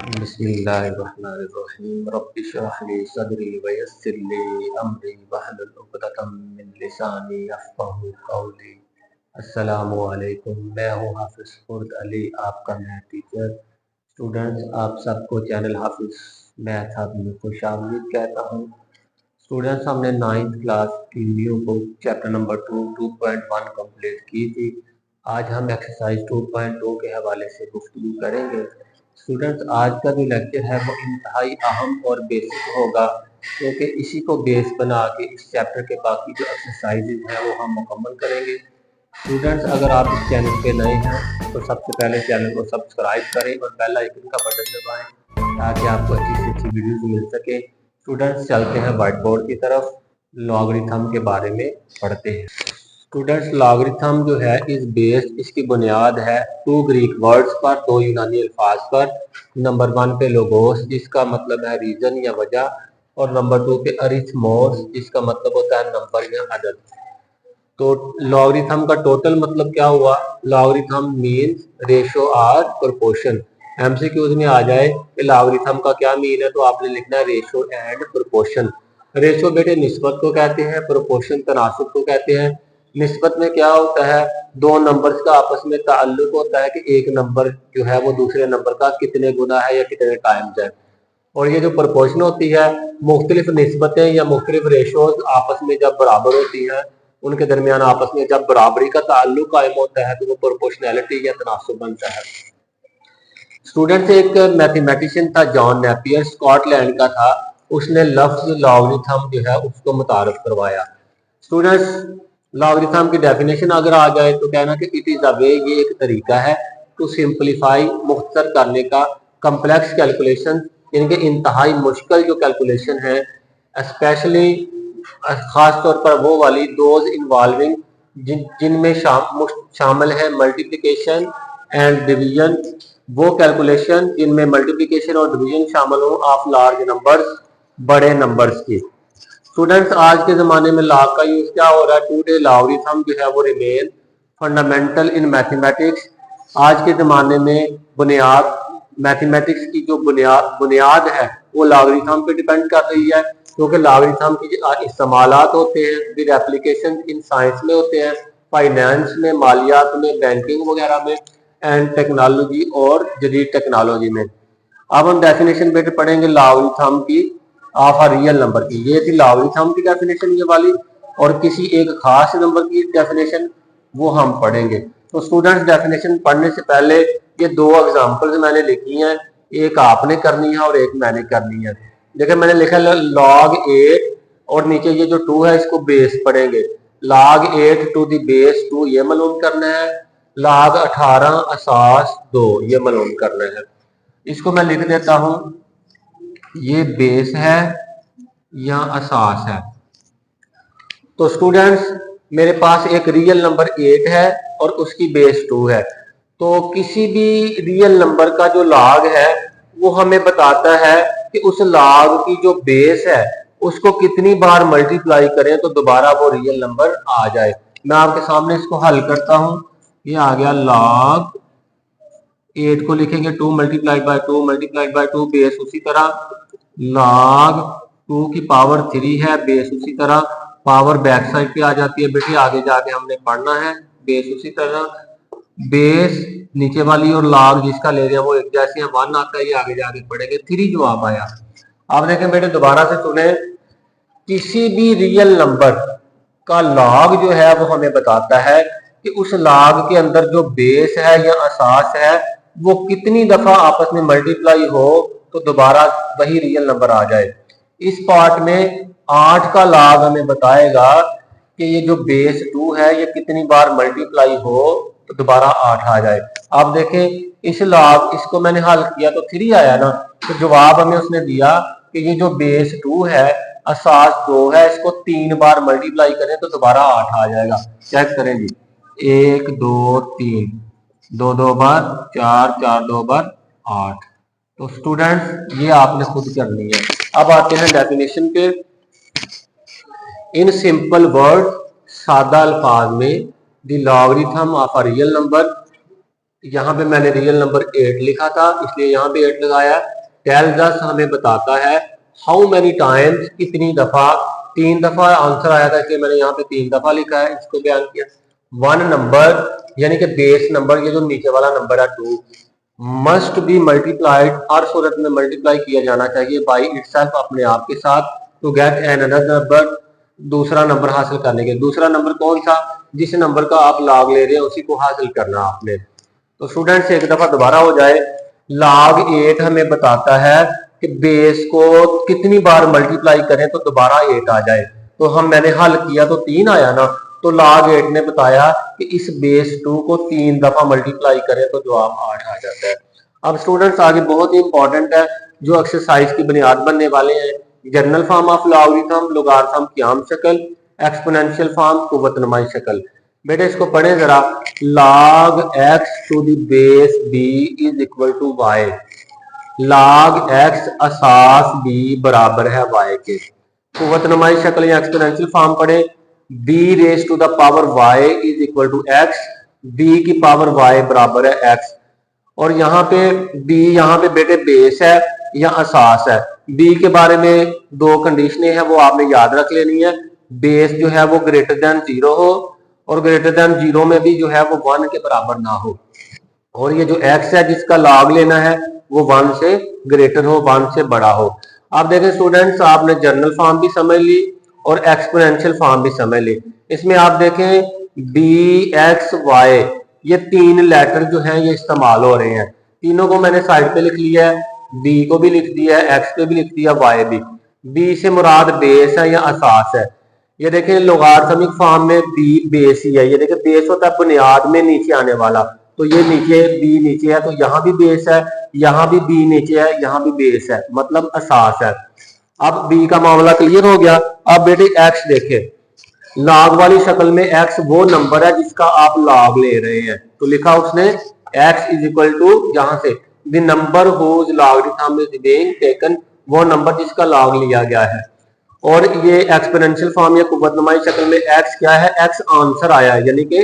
बिस्मिल्लाहिर्रहमानिर्रहीम रब्बि इश्रह ली सदरी व यस्सिर ली अमरी वहलुल उक़दतम मिन लिसानी यफ़क़हू क़ौली। अस्सलामु अलैकुम। मैं हूँ हाफिज़ फ़ुर्द अली, आपका मैथ टीचर। स्टूडेंट्स, आप सबको चैनल हाफिज़ मैथ हब में खुशामदीद कहता हूँ। स्टूडेंट्स, हमने 9th क्लास की new book chapter number 2.1 complete की थी। आज हम एक्सरसाइज 2.2 के हवाले से गुफ्तगू करेंगे। स्टूडेंट्स, आज का जो लेक्चर है वो इंतहाई अहम और बेसिक होगा, क्योंकि इसी को बेस बना के इस चैप्टर के बाकी जो एक्सरसाइजेज हैं वो हम मुकम्मल करेंगे। स्टूडेंट्स, अगर आप इस चैनल पे नए हैं तो सबसे पहले चैनल को सब्सक्राइब करें और बेल आइकन का बटन दबाएं ताकि आपको अच्छी से अच्छी वीडियोस मिल सके। स्टूडेंट्स, चलते हैं व्हाइट बोर्ड की तरफ, लॉगरिथम के बारे में पढ़ते हैं। स्टूडेंट्स, लॉगरिथम जो है इस बेस्ड, इसकी बुनियाद है 2 ग्रीक वर्ड्स पर, 2 यूनानी अल्फाज पर। नंबर 1 पे लोगोस, जिसका मतलब है रीजन या वजह, और नंबर 2 पे अरिथमोस, जिसका मतलब होता है नंबर या अदद। तो लॉगरिथम का टोटल मतलब क्या हुआ? Logarithm means ratio or proportion. MCQs में आ जाए कि लॉगरिथम का क्या मीन है, तो आपने लिखना है रेशो एंड प्रोपोर्शन। रेशो बेटे निस्बत को कहते हैं, प्रोपोर्शन तनासुब को कहते हैं। निस्बत में क्या होता है? दो नंबर्स का आपस में ताल्लुक होता है कि एक नंबर जो है वो दूसरे नंबर का कितने गुना है या कितने टाइम्स है। और ये जो प्रोपोर्शन होती है, मुख्तलिफ निस्बतें या मुख्तलिफ रेशोज आपस में जब बराबर होती हैं, उनके दरमियान आपस में जब बराबरी का ताल्लुक कायम होता है तो वो प्रोपोर्शनैलिटी या तनासुब बनता है। स्टूडेंट से एक मैथमेटिशियन था जॉन नेपियर, स्कॉटलैंड का था। उसने लफ्ज लॉगरिथम जो है उसको मुतारफ करवाया। स्टूडेंट्स, लॉगरिथम की डेफिनेशन अगर आ जाए तो कहना कि इट इज अ वे, ये एक तरीका है टू सिंप्लीफाई, मुख्तसर करने का, कम्प्लेक्स कैलकुलेशन, यानी कि इंतहाई मुश्किल जो कैलकुलेशन है, स्पेशली खास तौर पर वो वाली दोज इन्वॉल्विंग जिनमें शामिल है मल्टीप्लिकेशन एंड डिवीजन, वो कैलकुलेशन जिनमें मल्टीप्लिकेशन और डिवीजन शामिल हो ऑफ लार्ज नंबर्स, बड़े नंबर्स की। स्टूडेंट्स, आज के ज़माने में लॉग का यूज़ क्या हो रहा है? टुडे लॉगरिथम जो है वो रिमेन फंडामेंटल इन मैथमेटिक्स। आज के ज़माने में बुनियाद, मैथमेटिक्स की जो बुनियाद है वो लॉगरिथम पे डिपेंड कर रही है, क्योंकि लॉगरिथम के इस्तेमालात होते हैं, फिर एप्लीकेशन इन साइंस में होते हैं, फाइनेंस में, मालियात में, बैंकिंग वगैरह में, एंड टेक्नोलॉजी और जदीद टेक्नोलॉजी में। अब हम डेफिनेशन बेटे पढ़ेंगे लॉगरिथम की ऑफ अ रियल नंबर की। ये थी लॉगरिथम की डेफिनेशन ये वाली, और किसी एक खास नंबर की डेफिनेशन वो हम पढ़ेंगे। तो स्टूडेंट्स, डेफिनेशन पढ़ने से पहले ये दो एग्जांपल्स मैंने लिखी हैं, एक आपने करनी है और एक मैंने करनी है। देखिए मैंने लिखा log 8 और नीचे ये जो 2 है इसको बेस पढ़ेंगे। log 8 टू द बेस 2 ये मालूम करना है, log 18 असास 2 ये मालूम करना है। इसको मैं लिख देता हूं, ये बेस है या असास है। तो स्टूडेंट्स, मेरे पास एक रियल नंबर 8 है और उसकी बेस 2 है। तो किसी भी रियल नंबर का जो लॉग है वो हमें बताता है कि उस लॉग की जो बेस है उसको कितनी बार मल्टीप्लाई करें तो दोबारा वो रियल नंबर आ जाए। मैं आपके सामने इसको हल करता हूं। ये आ गया log 8 को लिखेंगे 2 multiplied by 2 multiplied by 2, base उसी तरह log 2 की पावर 3 है, बेस उसी तरह, पावर बैक साइड पे आ जाती है बेटे, आगे जाके हमने पढ़ना है, बेस उसी तरह, बेस नीचे वाली और log जिसका ले रहे हैं वो एक जैसे हैं, 1 आता है, ये आगे जाके पढ़ेंगे। 3 जवाब आया। आप देखें बेटे, दोबारा से सुने, किसी भी रियल नंबर का लॉग जो है वो हमें बताता है कि उस लॉग के अंदर जो बेस है या असास है वो कितनी दफा आपस में मल्टीप्लाई हो तो दोबारा वही रियल नंबर आ जाए। इस पार्ट में 8 का लॉग हमें बताएगा कि ये जो बेस 2 है ये कितनी बार मल्टीप्लाई हो तो दोबारा 8 आ जाए। आप देखें इस लॉग, इसको मैंने हल किया तो 3 आया ना, तो जवाब हमें उसने दिया कि ये जो बेस 2 है, असास 2 है, इसको 3 बार मल्टीप्लाई करें तो दोबारा 8 आ जाएगा। चेक करें जी, 1 2 3, 2 2 बार 4, 4 2 बार 8। तो स्टूडेंट्स, ये आपने खुद करनी है। अब आते हैं डेफिनेशन पे। इन सिंपल वर्ड, सादा अल्फाज में, the logarithm of a real number यहाँ पे मैंने रियल नंबर 8 लिखा था, इसलिए यहाँ पे 8 लगाया। टेल्स अस हमें बताता है हाउ मेनी टाइम्स, कितनी दफा। 3 दफा आंसर आया था, इसलिए मैंने यहाँ पे 3 दफा लिखा है, इसको बयान किया। वन नंबर यानी कि बेस नंबर, ये जो नीचे वाला नंबर है 2, मस्ट बी मल्टीप्लाइड, हर सूरत में मल्टीप्लाई किया जाना चाहिए बाई इटसेल्फ, अपने आप के साथ, टू गेट अनदर नंबर, दूसरा नंबर हासिल करने के। दूसरा नंबर कौन सा? जिस नंबर का आप लॉग ले रहे हैं उसी को हासिल करना आपने। तो स्टूडेंट्स एक दफा दोबारा हो जाए। लॉग 8 हमें बताता है कि बेस को कितनी बार मल्टीप्लाई करें तो दोबारा 8 आ जाए। तो मैंने हल किया तो 3 आया ना, तो लॉग 8 ने बताया कि इस बेस 2 को 3 दफा मल्टीप्लाई करें तो जवाब 8 आ जाता है। अब स्टूडेंट्स आगे बहुत ही इंपॉर्टेंट है जो एक्सरसाइज की बुनियाद बनने वाले हैं। General form of logarithm, logarithm की आम शक्ल, एक्सपोनेंशियल फॉर्म कुव्वतनुमाई शक्ल। बेटे इसको पढ़े जरा। log x to the base b is equal to y। log x असास b बराबर है y के। कुव्वतनुमाई शक्ल या एक्सपोनेंशियल फॉर्म पढ़े। b raise to the power y is equal to x, b की पावर y बराबर है x। और यहाँ पे b, यहाँ पे बेटे बेस है या असास है। b के बारे में 2 कंडीशनें हैं, वो आपने याद रख लेनी है। बेस जो है वो ग्रेटर देन 0 हो, और ग्रेटर देन 0 में भी जो है वो 1 के बराबर ना हो। और ये जो x है जिसका लॉग लेना है वो 1 से ग्रेटर हो, 1 से बड़ा हो। आप देखें स्टूडेंट्स, आपने जनरल फॉर्म भी समझ ली और एक्सपोनेंशियल फॉर्म भी समझ ली। इसमें आप देखें bxy, ये 3 लेटर जो हैं ये इस्तेमाल हो रहे हैं। तीनों को मैंने साइड पे लिख लिया है, b को भी लिख दिया है, x पे भी लिख दिया, y भी। b से मुराद बेस है या असास है। ये देखें लोगारिथमिक फॉर्म में b बेस ही है। ये देखें बेस होता है बुनियाद में नीचे आने वाला, तो ये नीचे b नीचे है, तो यहाँ भी बेस है, यहाँ भी b नीचे है, यहाँ भी बेस है, मतलब असास है। अब b का मामला क्लियर हो गया। अब बेटे x देखें, लॉग वाली शक्ल में x वो नंबर है जिसका आप लॉग ले रहे हैं। तो लिखा उसने x इज इक्वल टू, यहां से the number whose logarithm is being taken, वो नंबर जिसका लॉग लिया गया है। और ये एक्सपोनेंशियल फॉर्म या कुव्वतनुमाई शक्ल में x क्या है? x आंसर आया है, यानी कि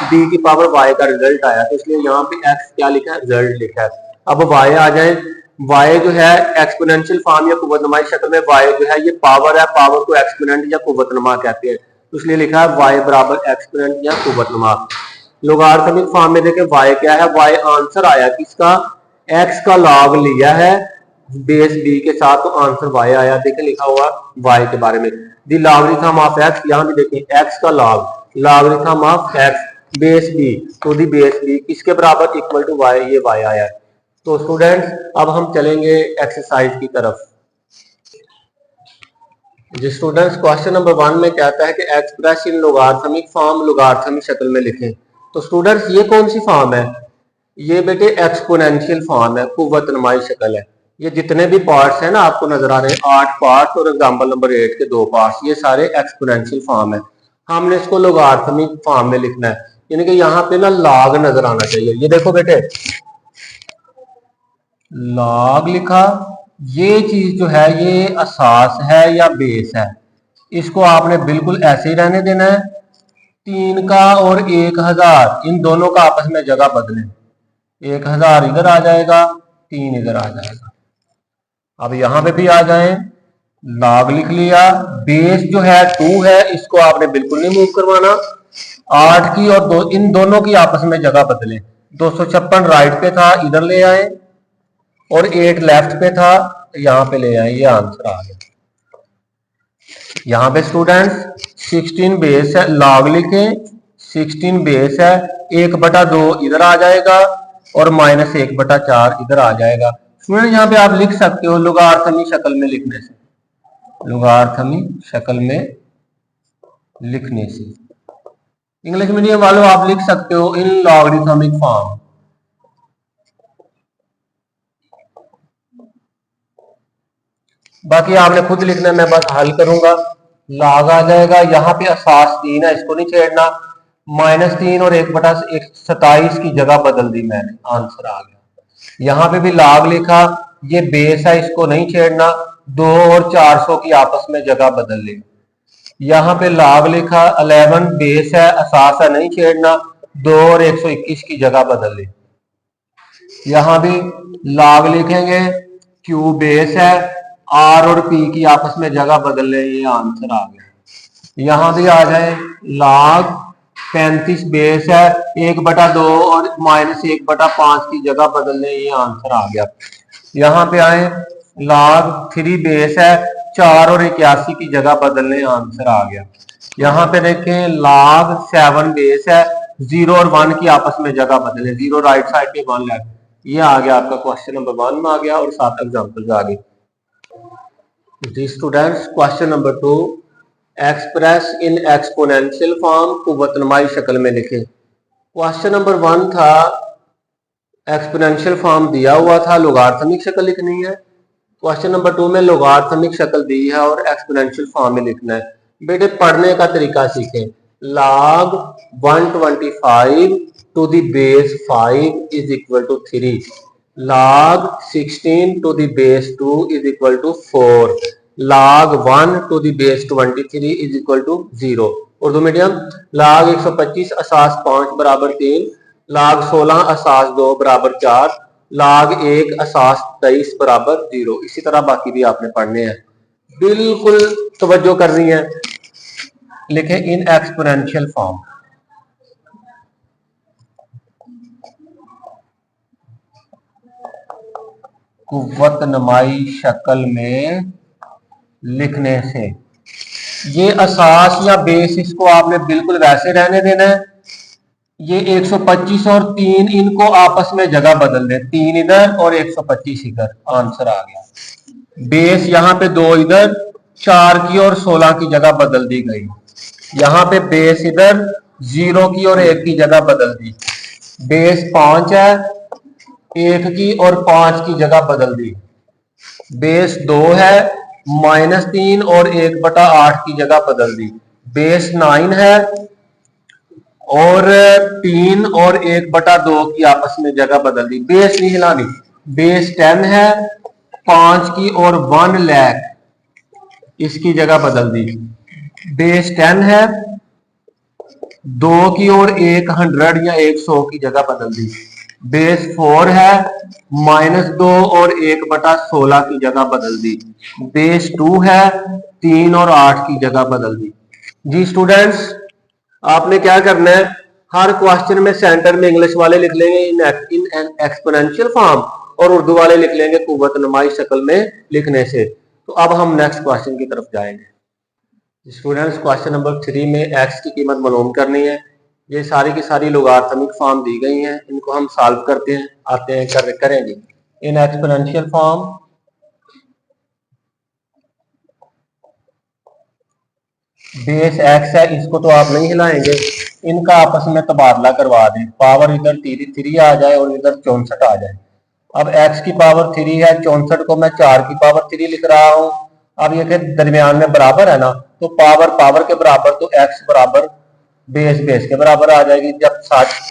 b की पावर y का रिजल्ट आया, तो इसलिए यहाँ पे x क्या लिखा है? रिजल्ट लिखा है। अब y आ जाए। y जो है एक्सपोनेंशियल फॉर्म या कुव्वतनुमाई शक्ल में y जो है ये पावर है, पावर को एक्सपोनेंट या कुव्वतनुमा कहते हैं, तो इसलिए लिखा है y बराबर एक्सपोनेंट या कुव्वतनुमा। लोगारिथमिक फॉर्म में देखें y क्या है? y आंसर आया किसका? x का लॉग लिया है बेस b के साथ, तो आंसर y आया। देखें लिखा हुआ y के बारे में, दी लॉगरिथम ऑफ x, यहाँ भी देखें x का log, logarithm of x base b, तो दी बेस b किसके बराबर? इक्वल टू y, ये y आया। तो स्टूडेंट्स अब हम चलेंगे एक्सरसाइज की तरफ। जी स्टूडेंट्स, क्वेश्चन नंबर 1 में कहता है कि express in logarithmic form, logarithmic शक्ल में लिखें। तो स्टूडेंट्स ये कौन सी फॉर्म है? ये बेटे एक्सपोनेंशियल फॉर्म है, कुव्वतनुमाई शक्ल है। ये जितने भी पार्ट्स हैं ना आपको नजर आ रहे हैं, 8 पार्ट्स और एग्जांपल नंबर 8 के 2 पार्ट्स, ये सारे एक्सपोनेंशियल फॉर्म है। हमने इसको लोगारिथमिक फॉर्म में लिखना है, यानी कि यहाँ पे ना लॉग नजर आना चाहिए। ये देखो बेटे, लॉग लिखा, ये चीज जो है ये असास है या बेस है, इसको आपने बिल्कुल ऐसे ही रहने देना है। 3 का और 1000 इन दोनों का आपस में जगह बदलें, 1000 इधर आ जाएगा, 3 इधर आ जाएगा। अब यहां पे भी आ जाए, लॉग लिख लिया, बेस जो है 2 है, इसको आपने बिल्कुल नहीं मूव करवाना। 8 की और इन दोनों की आपस में जगह बदलें। 256 राइट पे था, इधर ले आए, और 8 लेफ्ट पे था, यहां पे ले आए, ये आंसर आ गया। यहां पे स्टूडेंट्स 16 बेस है, लॉग लिखें, 16 बेस है, 1/2 इधर आ जाएगा और -1/4 इधर आ जाएगा। स्टूडेंट यहाँ पे आप लिख सकते हो लोगारिथमिक शक्ल में लिखने से, लोगारिथमिक शक्ल में लिखने से। इंग्लिश मीडियम वालों आप लिख सकते हो इन लॉगरिथमिक फॉर्म। बाकी आपने खुद लिखना है, मैं बस हल करूंगा। लॉग आ जाएगा, यहाँ पे असास 3 है, इसको नहीं छेड़ना। -3 और 1/27 की जगह बदल दी मैंने, आंसर आ गया। यहाँ पे भी लॉग लिखा, ये बेस है, इसको नहीं छेड़ना। 2 और 400 की आपस में जगह बदल ली। यहाँ पे लॉग लिखा, 11 बेस है, असास है, नहीं छेड़ना। 2 और 121 की जगह बदल ली। यहाँ भी log लिखेंगे, Q बेस है, R और P की आपस में जगह बदल ले, ये आंसर आ गया। यहाँ भी आ जाए log 35 बेस है, 1/2 और -1/5 की जगह बदल ले, ये आंसर आ गया। यहाँ पे आए log 3 बेस है, 4 और 81 की जगह बदलने, आंसर आ गया। यहाँ पे देखें log 7 बेस है, 0 और 1 की आपस में जगह बदले, 0 राइट साइड पे 1 लेफ्ट, ये आ गया आपका क्वेश्चन नंबर 1 में आ गया और 7 एग्जांपल्स आ गए। जी students, question number 2, express in exponential form, कुव्वतनुमाई शक्ल में लिखे। क्वेश्चन नंबर 1 था एक्सपोनेंशियल फॉर्म दिया हुआ था, लोगारिथमिक शक्ल लिखनी है। क्वेश्चन नंबर 2 में लोगारिथमिक शक्ल दी है और एक्सपोनेंशियल फॉर्म में लिखना है। बेटे पढ़ने का तरीका सीखें। log 125 to the base 5 is equal to 3, log 16 to the base 2 is equal to 4, log 1 to the base 23 is equal to 0। Urdu medium, log 125 असास 5 बराबर 3, log 16 असास 2 बराबर 4, log 1 असास 23 बराबर 0। इसी तरह बाकी भी आपने पढ़ने हैं, बिल्कुल तवज्जो करनी है। लिखे इन एक्सपोनेंशियल फॉर्म, कुव्वतनुमाई शक्ल में लिखने से। ये असास या बेस, इसको आपने बिल्कुल वैसे रहने देना है। ये 125 और 3 इनको आपस में जगह बदल दे, 3 इधर और 125 इधर, आंसर आ गया। बेस यहाँ पे 2 इधर, 4 की और 16 की जगह बदल दी गई। यहाँ पे बेस इधर 0 की और 1 की जगह बदल दी। बेस 5 है, 1 की और 5 की जगह बदल दी। बेस 2 है, -3 और 1/8 की जगह बदल दी। बेस 9 है और 3 और 1/2 की आपस में जगह बदल दी। बेस नहीं हिलानी। बेस 10 है, 5 की और 1 लाख इसकी जगह बदल दी। बेस 10 है, 2 की और 100 या 100 की जगह बदल दी। बेस 4 है, -2 और 1/16 की जगह बदल दी। बेस 2 है, 3 और 8 की जगह बदल दी। जी स्टूडेंट्स, आपने क्या करना है, हर क्वेश्चन में सेंटर में इंग्लिश वाले लिख लेंगे इन एक्सपोनेंशियल फॉर्म और उर्दू वाले लिख लेंगे कुव्वतनुमाई शक्ल में लिखने से। तो अब हम नेक्स्ट क्वेश्चन की तरफ जाएंगे। स्टूडेंट्स, क्वेश्चन नंबर 3 में एक्स की कीमत मालूम करनी है। ये सारी की सारी लोगारिथमिक फॉर्म दी गई हैं, इनको हम सॉल्व करते हैं, आते हैं करेंगे। इन एक्सपोनेंशियल फॉर्म बेस एक्स है, इसको तो आप नहीं हिलाएंगे, इनका आपस में तबादला करवा दें। पावर इधर 3 आ जाए और इधर 64 आ जाए। अब x की पावर 3 है, 64 को मैं 4 की पावर 3 लिख रहा हूं। अब ये के दरमियान में बराबर है ना, तो पावर के बराबर, तो x बराबर बेस के बराबर आ जाएगी। जब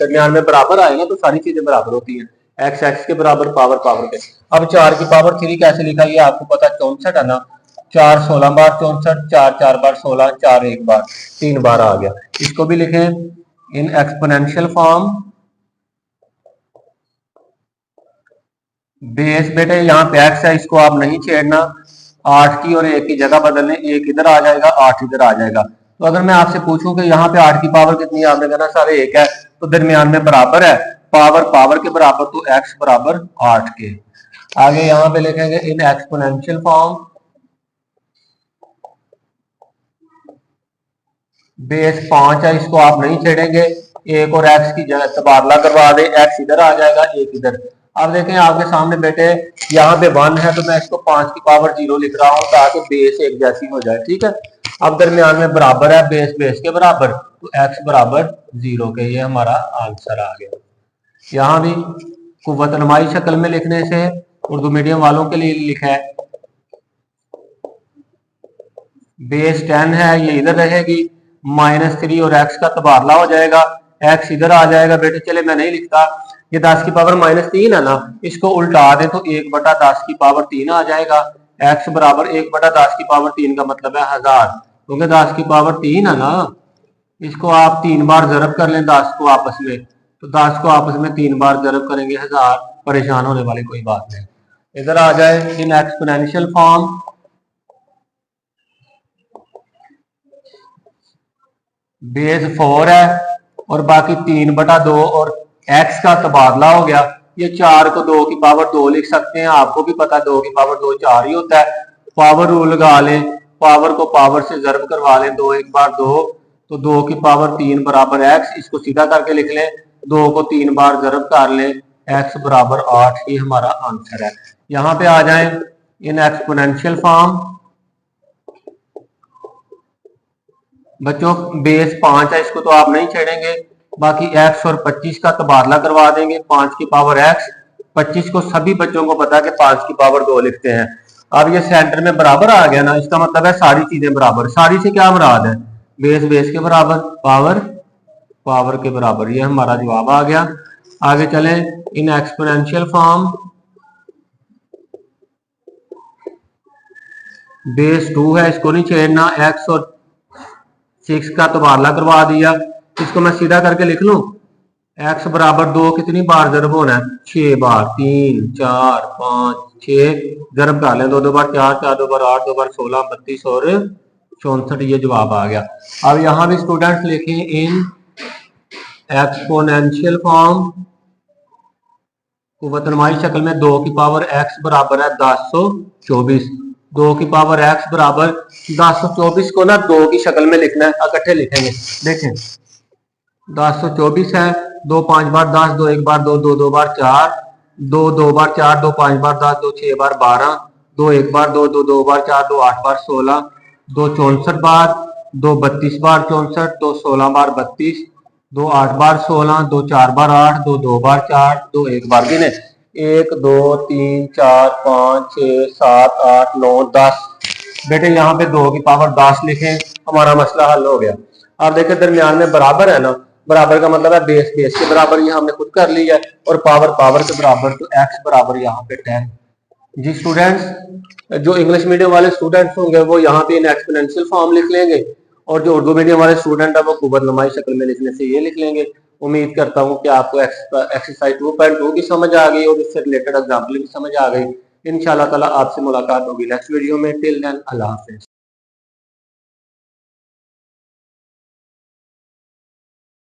दरमियान में बराबर आएगा तो सारी चीजें बराबर होती हैं, x के बराबर, पावर के। अब 4 की पावर 3 कैसे लिखा, ये आपको पता 64 है ना, 4 16 बार 64, 4 4 बार 16, 4 1 बार, 3 बार आ गया। इसको भी लिखें इन एक्सपोनेंशियल फॉर्म। बेस बेटे यहाँ पे x है, इसको आप नहीं छेड़ना। 8 की और 1 की जगह बदलने, 1 इधर आ जाएगा, 8 इधर आ जाएगा। तो अगर मैं आपसे पूछूं कि यहाँ पे 8 की पावर कितनी है, आपने कहना सारे 1 है, तो दरमियान में बराबर है, पावर के बराबर, तो x बराबर 8 के। आगे यहाँ पे लिखेंगे इन एक्सपोनेंशियल फॉर्म। बेस 5 है, इसको आप नहीं छेड़ेंगे, 1 और x की जगह तबादला करवा दे, x इधर आ जाएगा, 1 इधर। अब देखें आपके सामने बेटे यहाँ पे 1 है, तो मैं इसको 5 की पावर 0 लिख रहा हूँ ताकि बेस एक जैसी हो जाए, ठीक है। अब दरमियान में बराबर है, बेस के बराबर, तो x बराबर 0 के, ये हमारा आंसर आ गया। यहाँ भी कुव्वतनुमाई शक्ल में लिखने से उर्दू मीडियम वालों के लिए लिखा है। बेस 10 है, ये इधर रहेगी, -3 और x का तबादला हो जाएगा, x इधर आ जाएगा। बेटे चले मैं नहीं लिखता, ये 10 की पावर -3 है ना, इसको उल्टा दे तो 1/10 की पावर 3 आ जाएगा। x बराबर 1/10 की पावर 3 का मतलब है 1000, क्योंकि 10 की पावर 3 है ना, इसको आप 3 बार जरब कर लें 10 को आपस में, तो 10 को आपस में 3 बार जरब करेंगे 1000, परेशान होने वाली कोई बात नहीं। इधर आ जाए इन एक्सपोनेंशियल फॉर्म, बेस 4 है और बाकी 3/2 और x का तबादला हो गया। ये 4 को 2 की पावर 2 लिख सकते हैं, आपको भी पता 2 की पावर 2 4 ही होता है। पावर रूल लगा लें, पावर को पावर से जर्ब करवा लें, 2 1 बार 2, तो 2 की पावर 3 बराबर x, इसको सीधा करके लिख लें, 2 को 3 बार जर्ब कर लें, x बराबर 8, ये हमारा आंसर है। यहाँ पे आ जाए इन एक्सपोनेंशियल फॉर्म, बच्चों बेस 5 है, इसको तो आप नहीं छेड़ेंगे, बाकी x और 25 का तबादला करवा देंगे, 5 की पावर x, 25 को सभी बच्चों को पता है कि 5 की पावर 2 लिखते हैं। अब ये सेंटर में बराबर आ गया ना, इसका मतलब है सारी चीजें बराबर। सारी से क्या मुराद है? बेस बेस के बराबर, पावर पावर के बराबर, ये हमारा जवाब आ गया। आगे चले इन एक्सपोनेंशियल फॉर्म, बेस 2 है, इसको नहीं छेड़ना, x और 6 का तबादला करवा दिया, इसको मैं सीधा करके लिख लूं, x बराबर 2 कितनी बार जरब होना है? 6 बार, 3 4 5 6 जरब कर लें, 2 2 बार 4 4 2 बार 8 2 बार 16 32 और 64, ये जवाब आ गया। अब यहां भी स्टूडेंट्स लिखें इन एक्सपोनेंशियल फॉर्म, कुव्वतनुमाई शक्ल में 2 की पावर x बराबर है 1024, 2 की पावर x बराबर 1024 को ना 2 की शक्ल में लिखना है, इकट्ठे लिखेंगे। देखें 1024 है, 2 5 बार 10, 2 1 बार 2, 2 2 बार 4, 2 2 बार 4, 2 5 बार 10, 2 6 बार 12, 2 1 बार 2, 2 2 बार 4, 2 8 बार 16, 2 64 बार, 2 32 बार 64, 2 16 बार 32, 2 8 बार 16, 2 4 बार 8, 2 2 बार 4, 2 1 बार गिने, 1 2 3 4 5 6 7 8 9 10। बेटे यहाँ पे 2 की पावर 10 लिखें, हमारा मसला हल हो गया। अब देखें दरमियान में बराबर है ना, बराबर का मतलब है बेस बेस के बराबर, ये हमने खुद कर लिया है, और पावर पावर के बराबर, तो x बराबर यहाँ पे 10। जी स्टूडेंट्स, जो इंग्लिश मीडियम वाले स्टूडेंट्स होंगे वो यहाँ पे इन एक्सपोनेंशियल फॉर्म लिख लेंगे, और जो उर्दू मीडियम वाले स्टूडेंट है वो कुव्वतनुमाई शक्ल में लिखने से ये लिख लेंगे। उम्मीद करता हूँ कि आपको एक्सरसाइज 2.2 की समझ आ गई और इससे रिलेटेड एग्जाम्पल की समझ आ गई। इंशाल्लाह ताला आपसे मुलाकात होगी नेक्स्ट वीडियो में। टिल देन अल्लाह हाफिज।